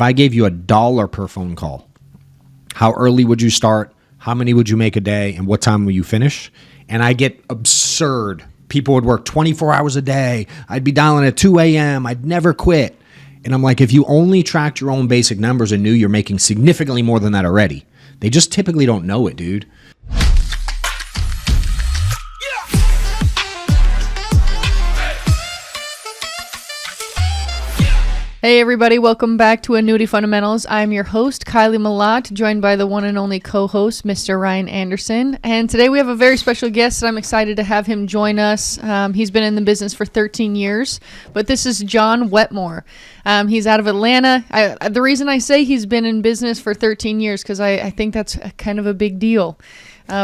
if I gave you $1 per phone call, how early would you start? How many would you make a day? And what time will you finish? And I get absurd. People would work 24 hours a day. I'd be dialing at 2 a.m. I'd never quit. And I'm like, if you only tracked your own basic numbers and knew you're making significantly more than that already, they just typically don't know it, dude. Hey everybody, welcome back to Annuity Fundamentals. I'm your host, Kylie Malat, joined by the one and only co-host, Mr. Ryan Anderson. And today we have a very special guest, and I'm excited to have him join us. He's been in the business for 13 years, but this is John Wetmore. He's out of Atlanta. The reason I say he's been in business for 13 years, because I think that's kind of a big deal.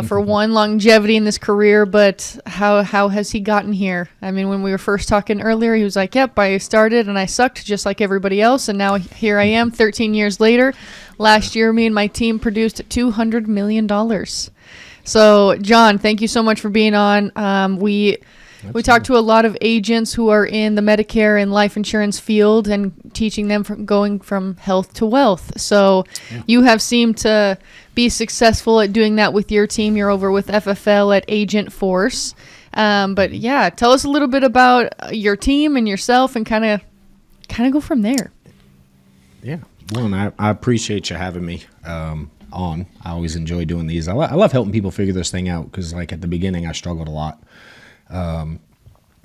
For one, longevity in this career, but how has he gotten here? I mean, when we were first talking earlier, he was like, yep, I started and I sucked just like everybody else, and now here I am 13 years later. Last year, me and my team produced $200 million. So, John, thank you so much for being on. We talked to a lot of agents who are in the Medicare and life insurance field and teaching them from going from health to wealth. So you have seemed to be successful at doing that with your team. You're over with FFL at Agent Force. But yeah, tell us a little bit about your team and yourself and kind of go from there. Yeah. Well, and I appreciate you having me on. I always enjoy doing these. I love helping people figure this thing out because, like, at the beginning, I struggled a lot. I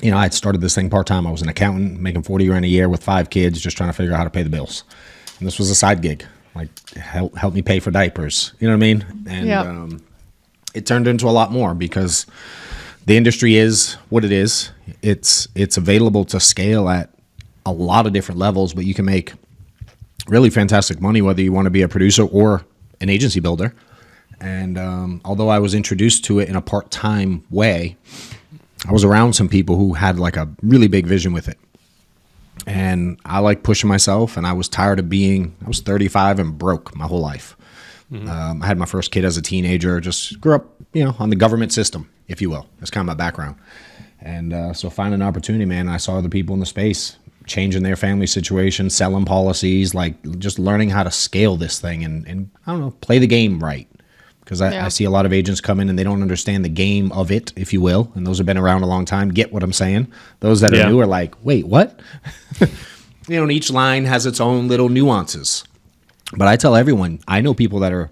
had started this thing part-time. I was an accountant making $40,000 a year with 5 kids, just trying to figure out how to pay the bills. And this was a side gig, like help me pay for diapers. You know what I mean? And it turned into a lot more because the industry is what it is. It's available to scale at a lot of different levels, but you can make really fantastic money whether you want to be a producer or an agency builder. And although I was introduced to it in a part-time way, I was around some people who had like a really big vision with it. And I like pushing myself, and I was tired of I was 35 and broke my whole life. Mm-hmm. I had my first kid as a teenager, just grew up, on the government system, if you will. That's kind of my background. And so finding an opportunity, man, I saw other people in the space changing their family situation, selling policies, like just learning how to scale this thing and I don't know, play the game right. Because I see a lot of agents come in and they don't understand the game of it, if you will. And those have been around a long time. Get what I'm saying? Those that are new are like, wait, what? And each line has its own little nuances. But I tell everyone, I know people that are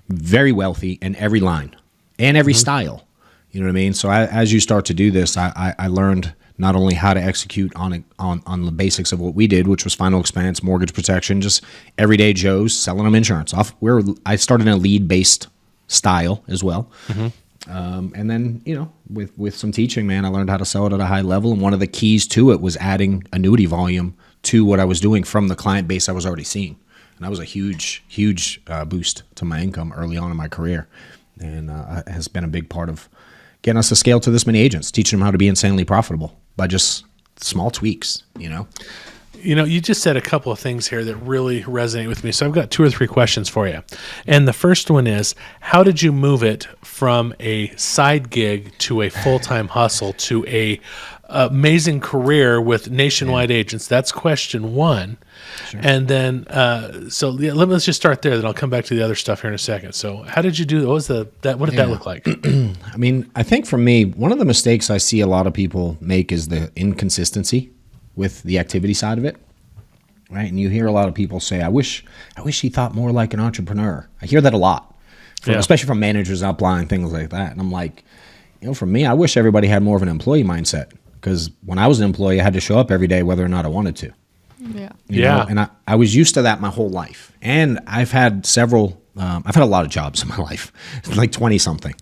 very wealthy in every line and every style. You know what I mean? So as you start to do this, I learned not only how to execute on the basics of what we did, which was final expense, mortgage protection, just everyday Joes selling them insurance. I started in a lead-based style as well. Mm-hmm. And then, with some teaching, man, I learned how to sell it at a high level. And one of the keys to it was adding annuity volume to what I was doing from the client base I was already seeing. And that was a huge, huge boost to my income early on in my career. And has been a big part of getting us to scale to this many agents, teaching them how to be insanely profitable by just small tweaks, You just said a couple of things here that really resonate with me. So I've got 2 or 3 questions for you. And the first one is, how did you move it from a side gig to a full-time hustle to a amazing career with nationwide agents? That's question 1. Sure. And then, let's just start there. Then I'll come back to the other stuff here in a second. So how did you do? What did that look like? I mean, I think for me, one of the mistakes I see a lot of people make is the inconsistency with the activity side of it, right? And you hear a lot of people say, I wish he thought more like an entrepreneur. I hear that a lot, especially from managers upline, things like that. And I'm like, for me, I wish everybody had more of an employee mindset, because when I was an employee, I had to show up every day whether or not I wanted to. Yeah. And I was used to that my whole life. And I've had I've had a lot of jobs in my life, like 20-something.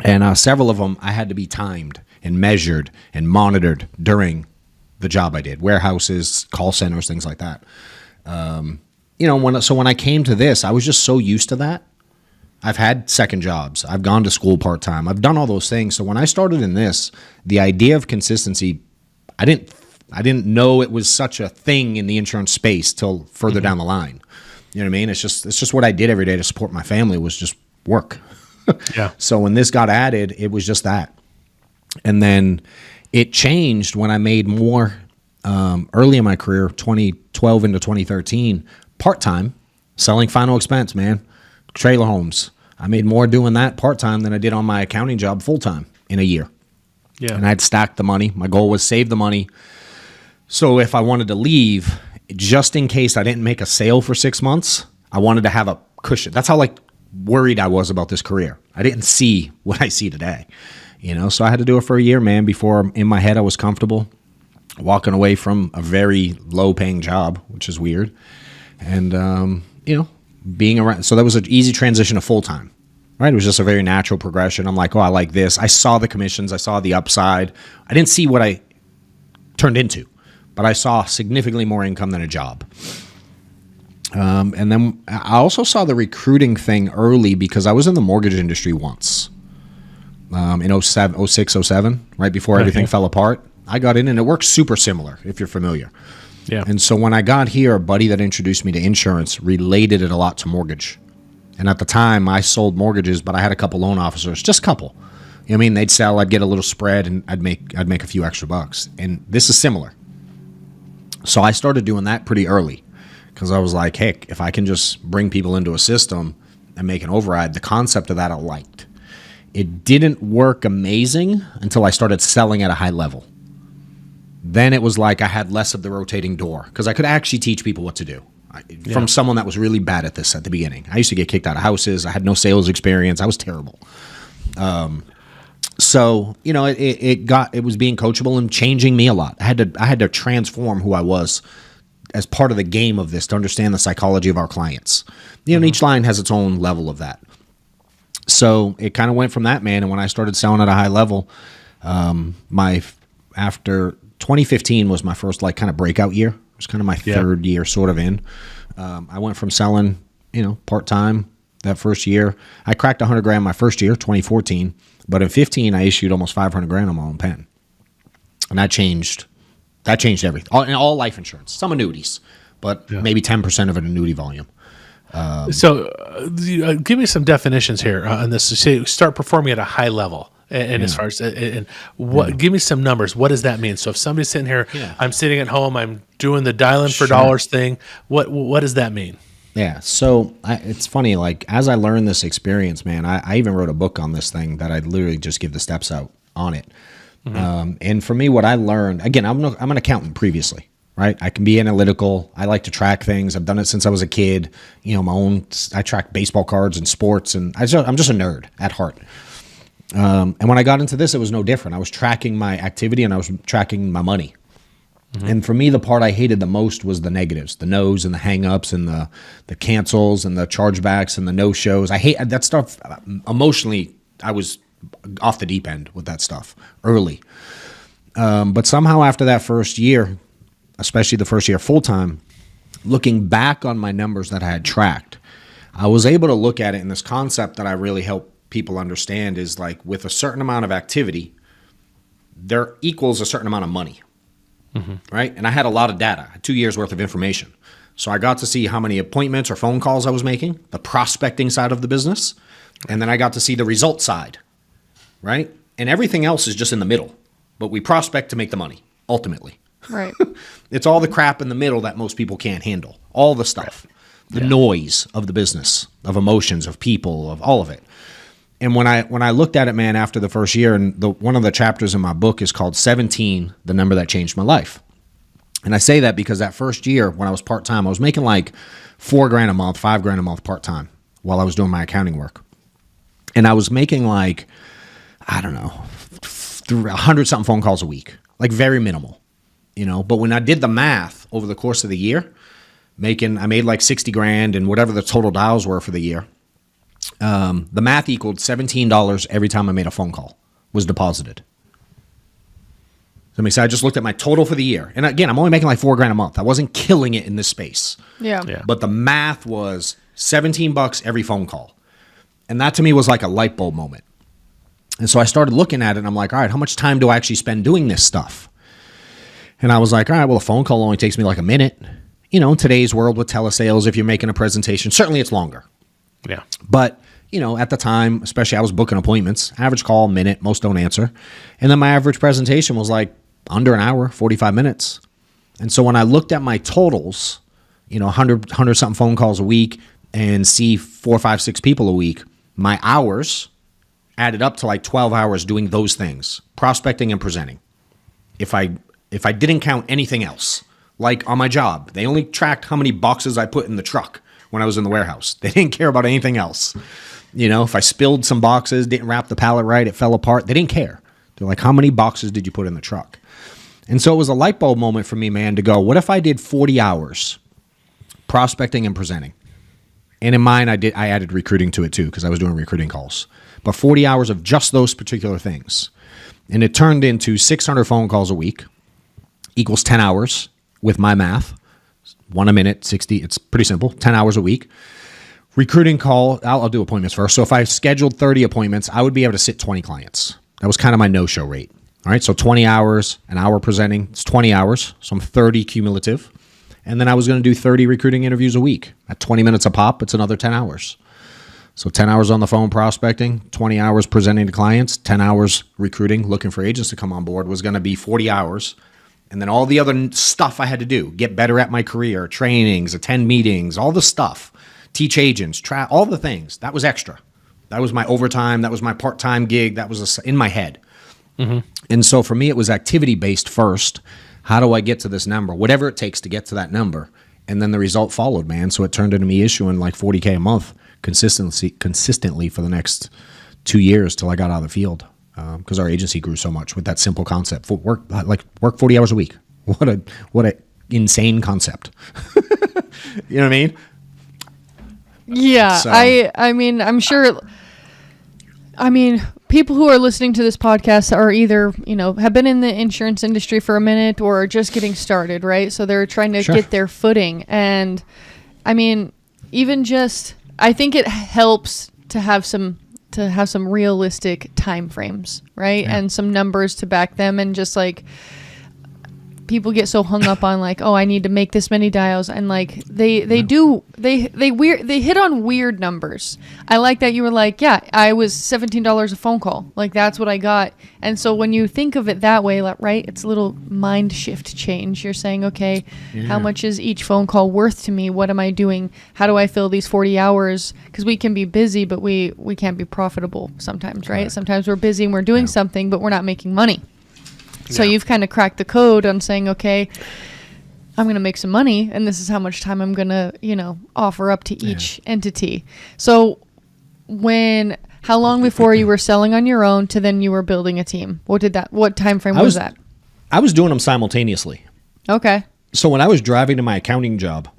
And several of them, I had to be timed and measured and monitored during the job I did, warehouses, call centers, things like that. When I came to this, I was just so used to that. I've had second jobs. I've gone to school part-time. I've done all those things. So when I started in this, the idea of consistency, I didn't know it was such a thing in the insurance space till further down the line. You know what I mean? It's just what I did every day to support my family was just work. Yeah. So when this got added, it was just that. And then it changed when I made more early in my career, 2012 into 2013, part-time selling final expense, man. Trailer homes. I made more doing that part-time than I did on my accounting job full-time in a year. Yeah. And I'd stacked the money. My goal was save the money. So if I wanted to leave, just in case I didn't make a sale for 6 months, I wanted to have a cushion. That's how worried I was about this career. I didn't see what I see today, so I had to do it for a year, man, before in my head I was comfortable walking away from a very low paying job, which is weird. And, being around. So that was an easy transition to full time, right? It was just a very natural progression. I'm like, oh, I like this. I saw the commissions. I saw the upside. I didn't see what I turned into, but I saw significantly more income than a job. And then I also saw the recruiting thing early because I was in the mortgage industry once in 06, 07, right before everything fell apart. I got in and it works super similar if you're familiar. Yeah. And so when I got here, a buddy that introduced me to insurance related it a lot to mortgage. And at the time, I sold mortgages, but I had a couple loan officers, just a couple. You know what I mean? They'd sell, I'd get a little spread, and I'd make a few extra bucks. And this is similar. So I started doing that pretty early because I was like, heck, if I can just bring people into a system and make an override, the concept of that I liked. It didn't work amazing until I started selling at a high level. Then it was like I had less of the rotating door because I could actually teach people what to do from someone that was really bad at this at the beginning. I used to get kicked out of houses. I had no sales experience. I was terrible. So, it was being coachable and changing me a lot. I had to transform who I was as part of the game of this to understand the psychology of our clients. And each line has its own level of that. So it kind of went from that, man. And when I started selling at a high level, after 2015 was my first kind of breakout year. It was kind of my third year sort of in. I went from selling, part-time that first year. I cracked $100,000 my first year, 2014. But in 15, I issued almost $500,000 on my own pen. And that changed everything. All life insurance, some annuities, but maybe 10% of an annuity volume. So give me some definitions here on this. So say start performing at a high level. And as far as give me some numbers. What does that mean? So if somebody's sitting here, I'm sitting at home, I'm doing the dialing for dollars thing. What does that mean? Yeah. So it's funny. As I learned this experience, man, I even wrote a book on this thing that I literally just give the steps out on it. And for me, what I learned, again, I'm an accountant previously, right? I can be analytical. I like to track things. I've done it since I was a kid. I track baseball cards and sports, and I'm just a nerd at heart. And when I got into this, it was no different. I was tracking my activity and I was tracking my money. And for me, the part I hated the most was the negatives, the no's and the hang-ups and the cancels and the chargebacks and the no-shows. I hate that stuff. Emotionally, I was off the deep end with that stuff early. But somehow after that first year, especially the first year full-time, looking back on my numbers that I had tracked, I was able to look at it in this concept that I really help people understand is with a certain amount of activity, there equals a certain amount of money. Right? And I had a lot of data, 2 years worth of information. So I got to see how many appointments or phone calls I was making, the prospecting side of the business. And then I got to see the result side, right? And everything else is just in the middle. But we prospect to make the money, ultimately. Right. It's all the crap in the middle that most people can't handle. All the stuff. The noise of the business, of emotions, of people, of all of it. And when I looked at it, man, after the first year, and one of the chapters in my book is called 17, the number that changed my life. And I say that because that first year when I was part-time, I was making $4,000 a month, $5,000 a month part-time while I was doing my accounting work. And I was making I don't know, 100-something phone calls a week, very minimal, But when I did the math over the course of the year, I made $60,000 and whatever the total dials were for the year. The math equaled $17 every time I made a phone call was deposited. So I just looked at my total for the year. And again, I'm only making $4,000 a month. I wasn't killing it in this space. Yeah. But the math was $17 every phone call. And that to me was like a light bulb moment. And so I started looking at it and I'm like, all right, how much time do I actually spend doing this stuff? And I was like, all right, well, a phone call only takes me a minute. In today's world with telesales, if you're making a presentation, certainly it's longer. Yeah. But, at the time, especially I was booking appointments, average call, minute, most don't answer. And then my average presentation was under an hour, 45 minutes. And so when I looked at my totals, 100 something phone calls a week and see 4, 5, 6 people a week, my hours added up to like 12 hours doing those things, prospecting and presenting. If I didn't count anything else, like on my job, they only tracked how many boxes I put in the truck when I was in the warehouse. They didn't care about anything else. If I spilled some boxes, didn't wrap the pallet right, it fell apart, they didn't care. They're like, how many boxes did you put in the truck? And so it was a light bulb moment for me, man, to go, what if I did 40 hours prospecting and presenting? And in mine, I added recruiting to it too, because I was doing recruiting calls. But 40 hours of just those particular things. And it turned into 600 phone calls a week equals 10 hours with my math. 1 a minute, 60. It's pretty simple. 10 hours a week. Recruiting call, I'll do appointments first. So if I scheduled 30 appointments, I would be able to sit 20 clients. That was kind of my no-show rate. All right, so 20 hours, an hour presenting, it's 20 hours. So I'm 30 cumulative. And then I was going to do 30 recruiting interviews a week. At 20 minutes a pop, it's another 10 hours. So 10 hours on the phone prospecting, 20 hours presenting to clients, 10 hours recruiting, looking for agents to come on board was going to be 40 hours. And then all the other stuff I had to do, get better at my career, trainings, attend meetings, all the stuff, teach agents, all the things, that was extra. That was my overtime. That was my part-time gig. That was in my head. Mm-hmm. And so for me, it was activity-based first. How do I get to this number? Whatever it takes to get to that number. And then the result followed, man. So it turned into me issuing like $40K a month consistently for the next 2 years till I got out of the field. Because our agency grew so much with that simple concept. Work 40 hours a week. What a insane concept. You know what I mean? Yeah, so. I mean, I'm sure. I mean, people who are listening to this podcast are either, have been in the insurance industry for a minute or are just getting started, right? So they're trying to get their footing. And I mean, I think it helps to have some realistic time frames, right? Yeah. And some numbers to back them, and just like people get so hung up on like, oh, I need to make this many dials, and like they hit on weird numbers. I like that you were like, yeah, I was $17 a phone call, like that's what I got. And so when you think of it that way, like, right, it's a little mind shift change. You're saying, okay, how much is each phone call worth to me? What am I doing? How do I fill these 40 hours? Because we can be busy, but we can't be profitable sometimes, right? Sometimes we're busy and we're doing something, but we're not making money. So you've kind of cracked the code on saying, okay, I'm going to make some money, and this is how much time I'm going to, offer up to each entity. So how long before you were selling on your own to then you were building a team? What time frame was that? I was doing them simultaneously. Okay. So when I was driving to my accounting job,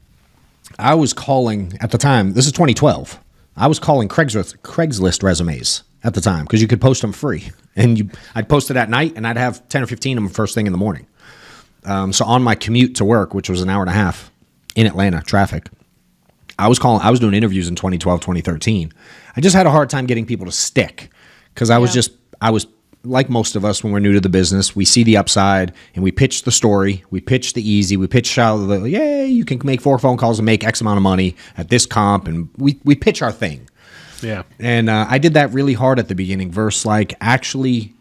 I was calling at the time, this is 2012, I was calling Craigslist resumes at the time because you could post them free. And I'd post it at night, and I'd have 10 or 15 of them first thing in the morning. So on my commute to work, which was an hour and a half in Atlanta, traffic, I was doing interviews in 2012, 2013. I just had a hard time getting people to stick because I was like most of us when we're new to the business. We see the upside, and we pitch the story. We pitch the easy. We pitch how you can make 4 phone calls and make X amount of money at this comp, and we pitch our thing. Yeah. And I did that really hard at the beginning versus like actually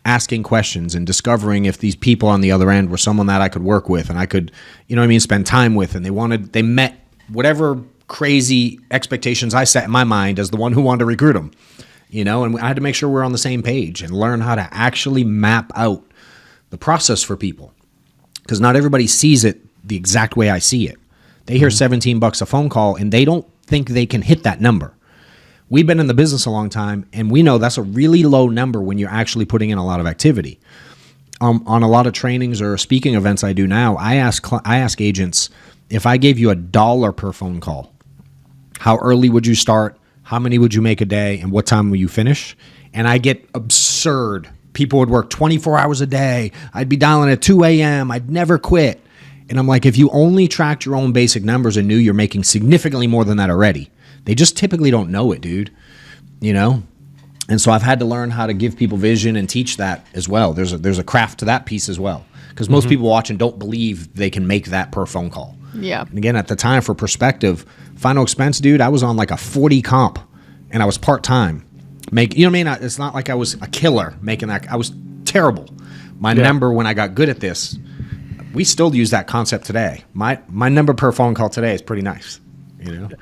asking questions and discovering if these people on the other end were someone that I could work with and I could, spend time with, and they met whatever crazy expectations I set in my mind as the one who wanted to recruit them, and I had to make sure we're on the same page and learn how to actually map out the process for people, because not everybody sees it the exact way I see it. They hear $17 a phone call and they don't think they can hit that number. We've been in the business a long time, and we know that's a really low number when you're actually putting in a lot of activity. On a lot of trainings or speaking events I do now, I ask agents, if I gave you $1 per phone call, how early would you start? How many would you make a day? And what time will you finish? And I get absurd. People would work 24 hours a day. I'd be dialing at 2 a.m. I'd never quit. And I'm like, if you only tracked your own basic numbers and knew you're making significantly more than that already, they just typically don't know it, dude. And so I've had to learn how to give people vision and teach that as well. There's a craft to that piece as well, because most people watching don't believe they can make that per phone call. Yeah. And again, at the time, for perspective, final expense, dude, I was on like a 40 comp, and I was part-time. It's not like I was a killer making that. I was terrible. My number when I got good at this, we still use that concept today. My number per phone call today is pretty nice. There's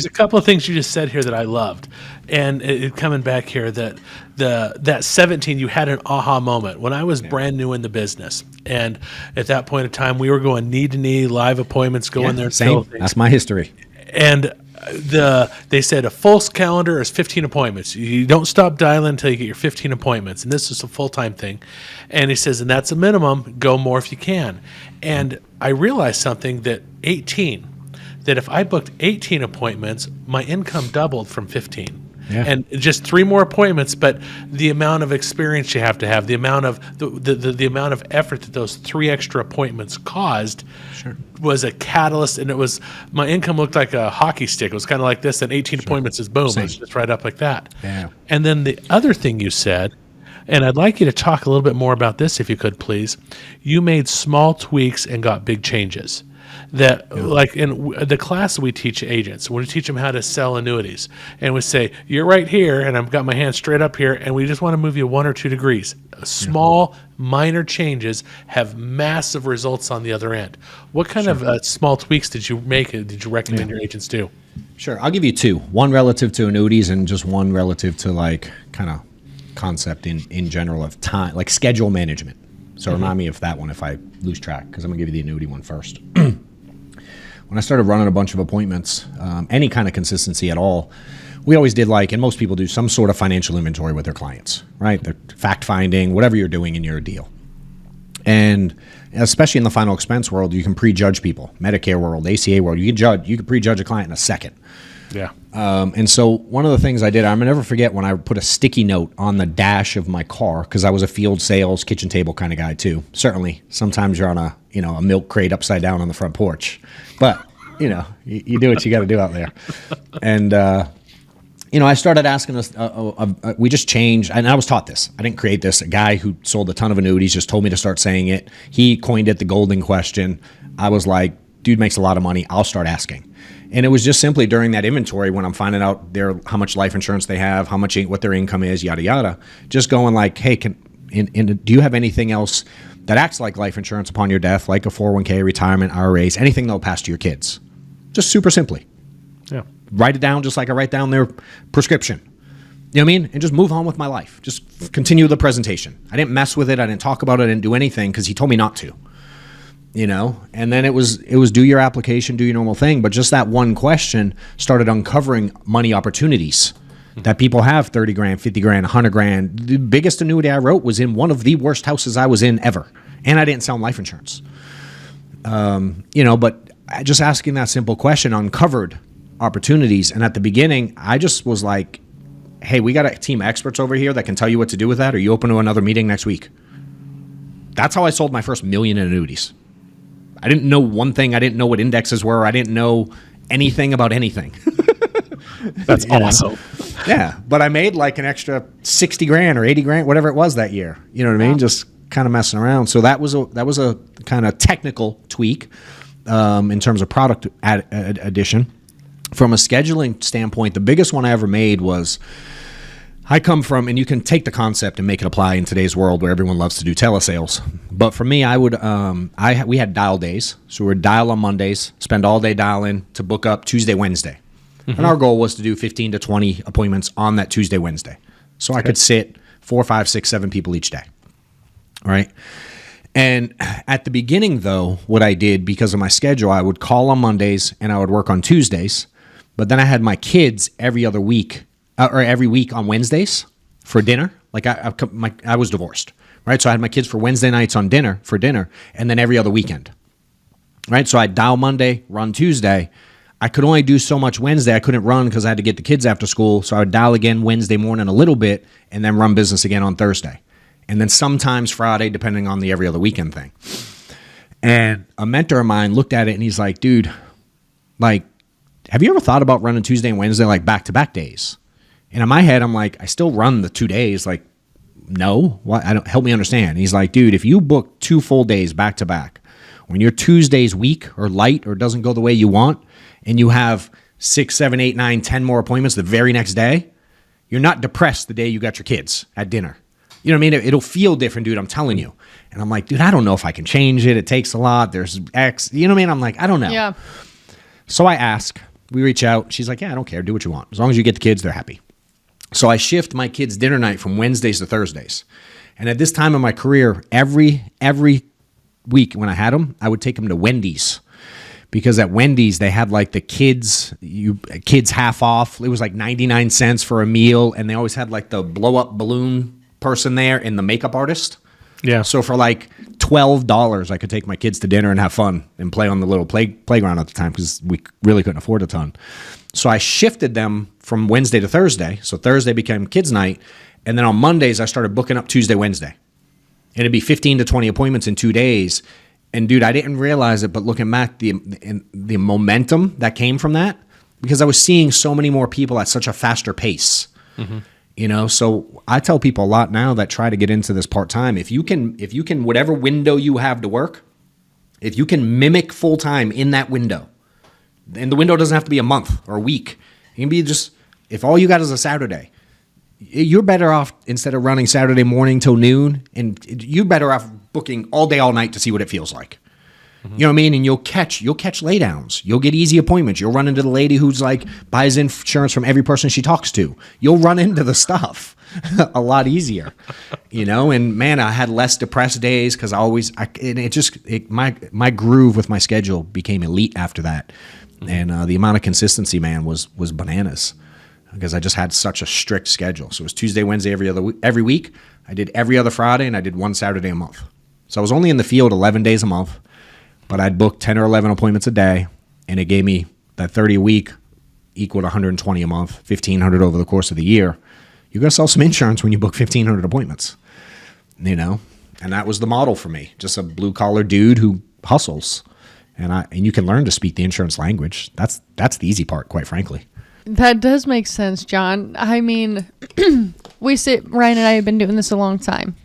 a couple of things you just said here that I loved, and coming back here that 17, you had an aha moment when I was brand new in the business, and at that point in time, we were going knee to knee, live appointments, going there. Same. That's my history. And they said a full calendar is 15 appointments. You don't stop dialing until you get your 15 appointments, and this is a full-time thing. And he says, and that's a minimum. Go more if you can. And I realized something that if I booked 18 appointments, my income doubled from 15. Yeah. And just 3 more appointments, but the amount of experience you have to have, the amount of the amount of effort that those 3 extra appointments caused was a catalyst. And my income looked like a hockey stick. It was kind of like this, and 18 appointments is boom. It's just right up like that. Yeah. And then the other thing you said, and I'd like you to talk a little bit more about this, if you could, please. You made small tweaks and got big changes. Like in the class we teach agents, we teach them how to sell annuities, and we say, you're right here, and I've got my hand straight up here, and we just want to move you 1 or 2 degrees. Small, minor changes have massive results on the other end. What kind of small tweaks did you make? Did you recommend your agents do? Sure. I'll give you 2. One relative to annuities and just one relative to like kind of concept in general of time, like schedule management. So remind me of that one if I lose track, because I'm going to give you the annuity one first. When I started running a bunch of appointments, any kind of consistency at all, we always did and most people do, some sort of financial inventory with their clients, right? They're fact finding, whatever you're doing in your deal. And especially in the final expense world, you can prejudge people. Medicare world, ACA world, you can prejudge a client in a second. Yeah. And so one of the things I did, I'm going to never forget when I put a sticky note on the dash of my car, because I was a field sales, kitchen table kind of guy too. Certainly, sometimes you're on a milk crate upside down on the front porch. But, you do what you got to do out there. And, I started asking us, we just changed, and I was taught this. I didn't create this. A guy who sold a ton of annuities just told me to start saying it. He coined it the golden question. I was like, dude makes a lot of money. I'll start asking. And it was just simply during that inventory when I'm finding out how much life insurance they have, what their income is, yada, yada, just going like, hey, do you have anything else that acts like life insurance upon your death, like a 401k, retirement, IRAs, anything they'll pass to your kids? Just super simply. Yeah. Write it down just like I write down their prescription. You know what I mean? And just move on with my life. Just continue the presentation. I didn't mess with it. I didn't talk about it. I didn't do anything because he told me not to. And then it was do your application, do your normal thing. But just that one question started uncovering money opportunities that people have. 30 grand, 50 grand, 100 grand. The biggest annuity I wrote was in one of the worst houses I was in ever. And I didn't sell life insurance. But just asking that simple question uncovered opportunities. And at the beginning, I just was like, hey, we got a team of experts over here that can tell you what to do with that. Are you open to another meeting next week? That's how I sold my first $1 million in annuities. I didn't know one thing. I didn't know what indexes were. I didn't know anything about anything. That's awesome. Yeah. But I made like an extra 60 grand or 80 grand, whatever it was that year. You know what I mean? Just kind of messing around. So that was a kind of technical tweak in terms of product addition. From a scheduling standpoint, the biggest one I ever made was I come from, and you can take the concept and make it apply in today's world where everyone loves to do telesales. But for me, I would, we had dial days. So we would dial on Mondays, spend all day dialing to book up Tuesday, Wednesday. Mm-hmm. And our goal was to do 15 to 20 appointments on that Tuesday, Wednesday. So I could sit 4, 5, 6, 7 people each day. All right. And at the beginning, though, what I did because of my schedule, I would call on Mondays and I would work on Tuesdays. But then I had my kids every other week. Or every week on Wednesdays for dinner. Like I was divorced, right? So I had my kids for Wednesday nights for dinner, and then every other weekend, right? So I'd dial Monday, run Tuesday. I could only do so much Wednesday. I couldn't run because I had to get the kids after school. So I would dial again Wednesday morning a little bit, and then run business again on Thursday. And then sometimes Friday, depending on the every other weekend thing. And a mentor of mine looked at it, and he's like, dude, have you ever thought about running Tuesday and Wednesday like back-to-back days? And in my head, I'm like, I still run the 2 days. Like, no, what? Help me understand. And he's like, dude, if you book 2 full days back to back, when your Tuesday's weak or light or doesn't go the way you want, and you have 6, 7, 8, 9, 10 more appointments the very next day, you're not depressed the day you got your kids at dinner. You know what I mean? It'll feel different, dude. I'm telling you. And I'm like, dude, I don't know if I can change it. It takes a lot. There's X. You know what I mean? I'm like, I don't know. Yeah. So I ask. We reach out. She's like, yeah, I don't care. Do what you want. As long as you get the kids, they're happy. So I shift my kids' dinner night from Wednesdays to Thursdays. And at this time in my career, every week when I had them, I would take them to Wendy's. Because at Wendy's, they had like the kids half off. It was like 99 cents for a meal. And they always had like the blow up balloon person there and the makeup artist. Yeah. So for like $12, I could take my kids to dinner and have fun and play on the little playground at the time because we really couldn't afford a ton. So I shifted them from Wednesday to Thursday. So Thursday became kids' night. And then on Mondays, I started booking up Tuesday, Wednesday. And it'd be 15 to 20 appointments in 2 days. And dude, I didn't realize it, but looking back, the momentum that came from that, because I was seeing so many more people at such a faster pace. Mm-hmm. You know, so I tell people a lot now that try to get into this part-time, if you can, whatever window you have to work, if you can mimic full-time in that window, and the window doesn't have to be a month or a week. It can be just, if all you got is a Saturday, you're better off instead of running Saturday morning till noon, and you're better off booking all day, all night to see what it feels like. Mm-hmm. You know what I mean? And you'll catch laydowns. You'll get easy appointments. You'll run into the lady who's like buys insurance from every person she talks to. You'll run into the stuff a lot easier, you know? And man, I had less depressed days because my groove with my schedule became elite after that. Mm-hmm. And the amount of consistency, man, was bananas because I just had such a strict schedule. So it was Tuesday, Wednesday, every week. I did every other Friday and I did one Saturday a month. So I was only in the field 11 days a month. But I'd book 10 or 11 appointments a day, and it gave me that 30 a week equaled 120 a month, 1,500 over the course of the year. You're going to sell some insurance when you book 1,500 appointments, you know? And that was the model for me, just a blue-collar dude who hustles. And you can learn to speak the insurance language. That's the easy part, quite frankly. That does make sense, John. I mean, Ryan and I have been doing this a long time.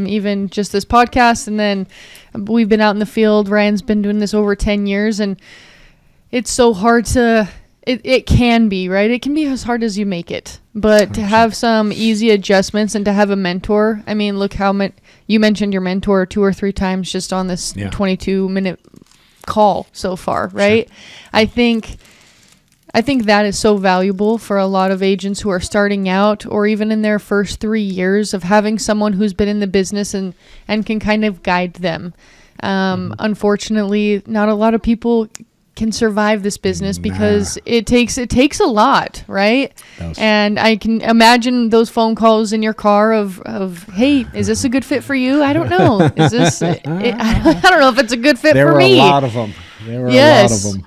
Even just this podcast, and then we've been out in the field. Ryan's been doing this over 10 years, and it's so hard it can be, right? It can be as hard as you make it. But to have some easy adjustments and to have a mentor, I mean, look how you mentioned your mentor 2 or 3 times just on this 22-minute call so far, right? Sure. I think that is so valuable for a lot of agents who are starting out or even in their first 3 years of having someone who's been in the business and can kind of guide them. Unfortunately, not a lot of people can survive this business because it takes a lot, right? And I can imagine those phone calls in your car of hey, is this a good fit for you? I don't know. Is this? I don't know if it's a good fit for me. There were a lot of them.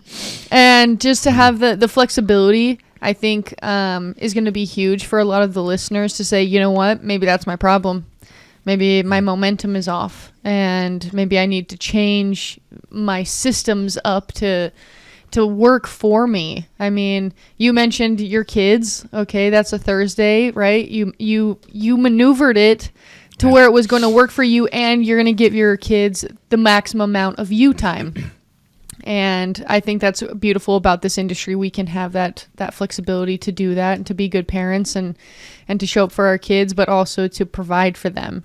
And just to have the flexibility, I think, is going to be huge for a lot of the listeners to say, you know what, maybe that's my problem. Maybe my momentum is off and maybe I need to change my systems up to work for me. I mean, you mentioned your kids. Okay, that's a Thursday, right? You maneuvered it to where it was going to work for you and you're going to give your kids the maximum amount of you time. And I think that's beautiful about this industry. We can have that flexibility to do that and to be good parents and to show up for our kids, but also to provide for them.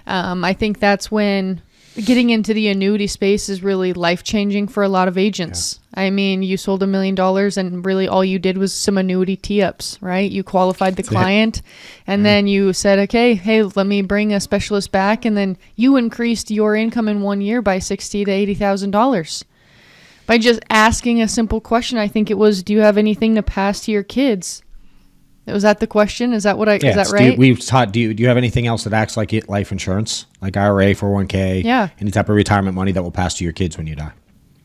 I think that's when getting into the annuity space is really life-changing for a lot of agents. Yeah. I mean, you sold $1 million and really all you did was some annuity tee-ups, right? You qualified the client and then you said, okay, hey, let me bring a specialist back. And then you increased your income in 1 year by $60,000 to $80,000. By just asking a simple question. I think it was, do you have anything to pass to your kids? Was that the question? Is that what is that right? We've taught, do you have anything else that acts like life insurance? Like IRA, 401k, any type of retirement money that will pass to your kids when you die?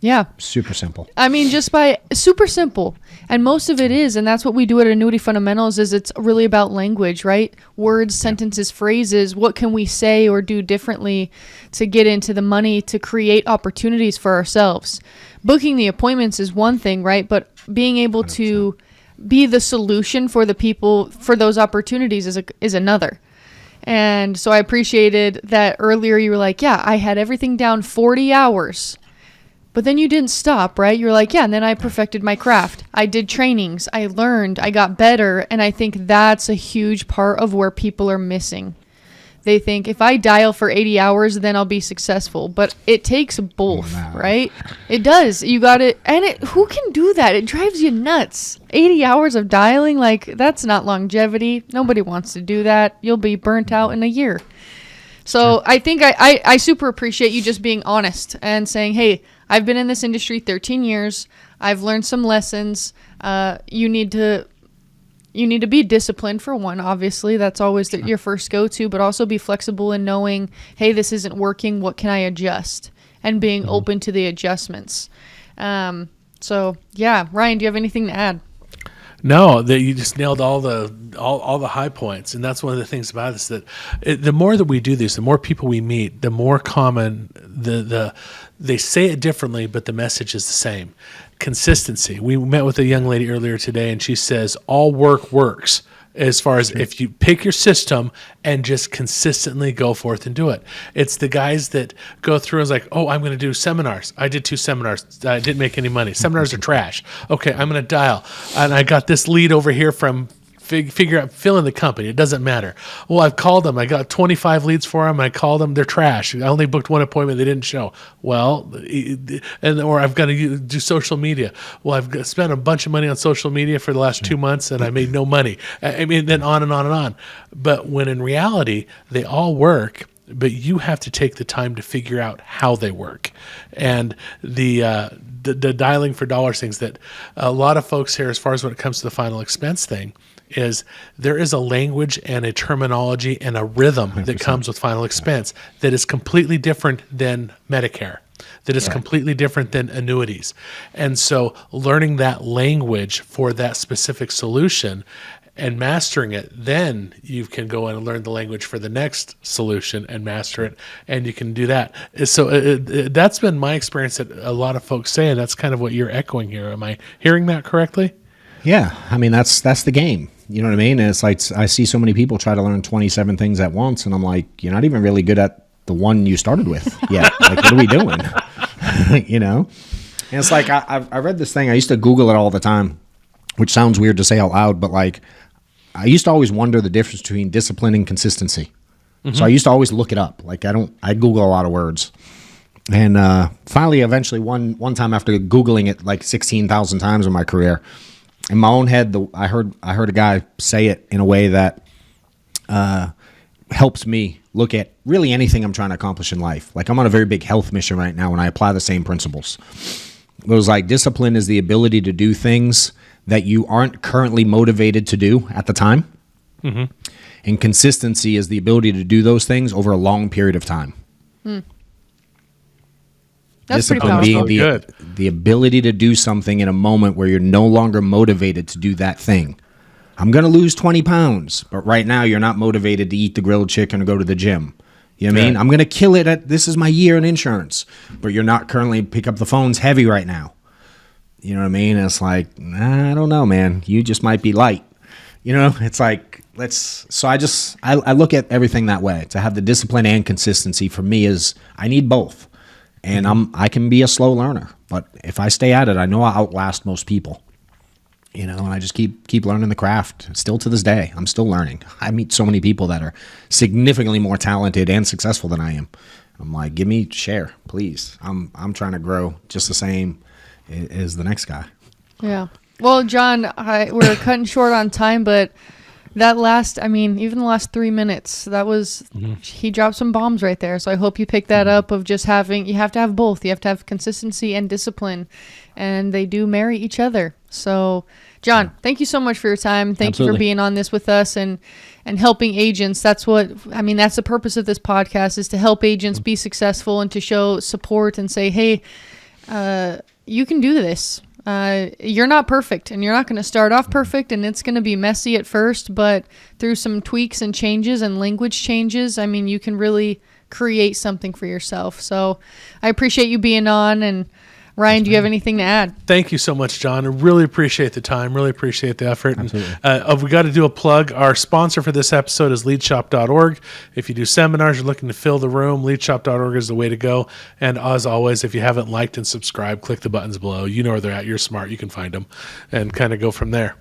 Yeah. Super simple. I mean, super simple. And most of it is, and that's what we do at Annuity Fundamentals, is it's really about language, right? Words, sentences, phrases. What can we say or do differently to get into the money, to create opportunities for ourselves? Booking the appointments is one thing, right? But being able 100%. To be the solution for the people for those opportunities is another. And so I appreciated that earlier you were like, yeah, I had everything down 40 hours. But then you didn't stop, right? You're like, yeah, and then I perfected my craft. I did trainings. I learned. I got better. And I think that's a huge part of where people are missing. they think if I dial for 80 hours, then I'll be successful. But it takes both, right? It does. You got it. And who can do that? It drives you nuts. 80 hours of dialing, like, that's not longevity. Nobody wants to do that. You'll be burnt out in a year. So I think I super appreciate you just being honest and saying, hey, I've been in this industry 13 years. I've learned some lessons. You need to be disciplined, for one, obviously. That's always your first go-to, but also be flexible in knowing, hey, this isn't working. What can I adjust? And being open to the adjustments. So, yeah. Ryan, do you have anything to add? No, that you just nailed all the high points, and that's one of the things about this, that the more that we do this, the more people we meet, the more common they say it differently, but the message is the same. Consistency. We met with a young lady earlier today, and she says all work works. As far as if you pick your system and just consistently go forth and do it. It's the guys that go through and is like, oh, I'm going to do seminars. I did 2 seminars. I didn't make any money. Seminars are trash. Okay, I'm going to dial. And I got this lead over here from fill in the company. It doesn't matter. Well, I've called them. I got 25 leads for them. I called them. They're trash. I only booked 1 appointment. They didn't show. Well, or I've got to do social media. Well, I've spent a bunch of money on social media for the last 2 months and I made no money. I mean, then on and on and on. But when in reality, they all work, but you have to take the time to figure out how they work. And the dialing for dollars things that a lot of folks here, as far as when it comes to the final expense thing, is there is a language and a terminology and a rhythm 100%. That comes with final expense that is completely different than Medicare, that is completely different than annuities. And so learning that language for that specific solution and mastering it, then you can go in and learn the language for the next solution and master it, and you can do that. So that's been my experience that a lot of folks say, and that's kind of what you're echoing here. Am I hearing that correctly? Yeah, I mean, that's the game. You know what I mean? And it's like I see so many people try to learn 27 things at once, and I'm like, you're not even really good at the one you started with yet. Like, what are we doing? You know? And it's like I read this thing. I used to Google it all the time, which sounds weird to say out loud, but like I used to always wonder the difference between discipline and consistency. So I used to always look it up. Like I Google a lot of words. And finally, eventually, one time after Googling it like 16,000 times in my career, in my own head, I heard a guy say it in a way that helps me look at really anything I'm trying to accomplish in life. Like I'm on a very big health mission right now, and I apply the same principles. It was like discipline is the ability to do things that you aren't currently motivated to do at the time. And consistency is the ability to do those things over a long period of time. That's discipline pretty powerful. being the ability to do something in a moment where you're no longer motivated to do that thing. I'm going to lose 20 pounds, but right now you're not motivated to eat the grilled chicken or go to the gym. You know what I mean? I'm going to kill it this is my year in insurance, but you're not currently pick up the phone's heavy right now. You know what I mean? And it's like, I don't know, man. You just might be light. You know, it's like, I look at everything that way. To have the discipline and consistency for me is I need both. And I can be a slow learner, but if I stay at it, I know I'll outlast most people. You know, and I just keep learning the craft. Still to this day, I'm still learning. I meet so many people that are significantly more talented and successful than I am. I'm like, give me share, please. I'm trying to grow just the same as the next guy. Yeah. Well, John, we're cutting short on time, but that even the last 3 minutes, that was, he dropped some bombs right there. So I hope you pick that up of just you have to have both. You have to have consistency and discipline, and they do marry each other. So, John, thank you so much for your time. Thank you for being on this with us and helping agents. That's the purpose of this podcast, is to help agents be successful and to show support and say, hey, you can do this. You're not perfect, and you're not going to start off perfect, and it's going to be messy at first, but through some tweaks and changes and language changes, you can really create something for yourself. So I appreciate you being on. And Ryan, do you have anything to add? Thank you so much, John. I really appreciate the time, really appreciate the effort. And, we got to do a plug. Our sponsor for this episode is leadshop.org. If you do seminars, you're looking to fill the room, leadshop.org is the way to go. And as always, if you haven't liked and subscribed, click the buttons below. You know where they're at. You're smart. You can find them and kind of go from there.